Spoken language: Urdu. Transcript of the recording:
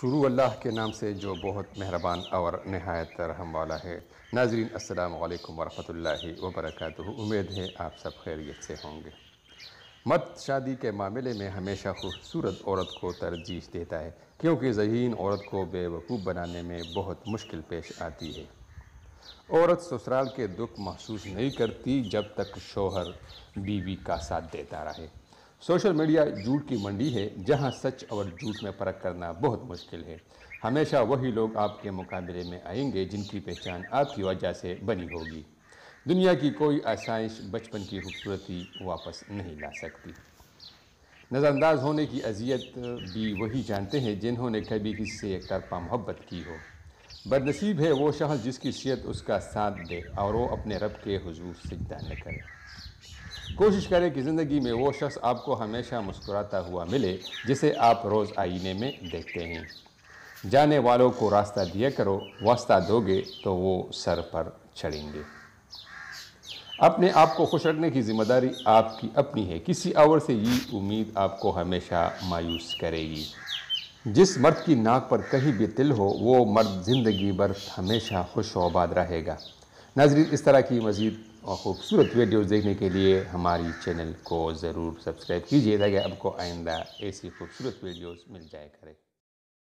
شروع اللہ کے نام سے جو بہت مہربان اور نہایت رحم والا ہے۔ ناظرین السلام علیکم ورحمۃ اللہ وبرکاتہ۔ امید ہے آپ سب خیریت سے ہوں گے۔ مرد شادی کے معاملے میں ہمیشہ خوبصورت عورت کو ترجیح دیتا ہے، کیونکہ ذہین عورت کو بے وقوف بنانے میں بہت مشکل پیش آتی ہے۔ عورت سسرال کے دکھ محسوس نہیں کرتی جب تک شوہر بیوی کا ساتھ دیتا رہے۔ سوشل میڈیا جھوٹ کی منڈی ہے، جہاں سچ اور جھوٹ میں فرق کرنا بہت مشکل ہے۔ ہمیشہ وہی لوگ آپ کے مقابلے میں آئیں گے جن کی پہچان آپ کی وجہ سے بنی ہوگی۔ دنیا کی کوئی آسائش بچپن کی خوبصورتی واپس نہیں لا سکتی۔ نظر انداز ہونے کی اذیت بھی وہی جانتے ہیں جنہوں نے کبھی کسی سے ایک طرفہ محبت کی ہو۔ بدنصیب ہے وہ شخص جس کی صحت اس کا ساتھ دے اور وہ اپنے رب کے حضور سجدہ نہ کرے۔ کوشش کریں کہ زندگی میں وہ شخص آپ کو ہمیشہ مسکراتا ہوا ملے جسے آپ روز آئینے میں دیکھتے ہیں۔ جانے والوں کو راستہ دیا کرو، واسطہ دو گے تو وہ سر پر چڑھیں گے۔ اپنے آپ کو خوش رکھنے کی ذمہ داری آپ کی اپنی ہے، کسی اور سے یہ امید آپ کو ہمیشہ مایوس کرے گی۔ جس مرد کی ناک پر کہیں بھی تل ہو وہ مرد زندگی بھر ہمیشہ خوش و آباد رہے گا۔ ناظرین اس طرح کی مزید خوبصورت ویڈیوز دیکھنے کے لیے ہماری چینل کو ضرور سبسکرائب کیجیے تاکہ آپ کو آئندہ ایسی خوبصورت ویڈیوز مل جایا کرے۔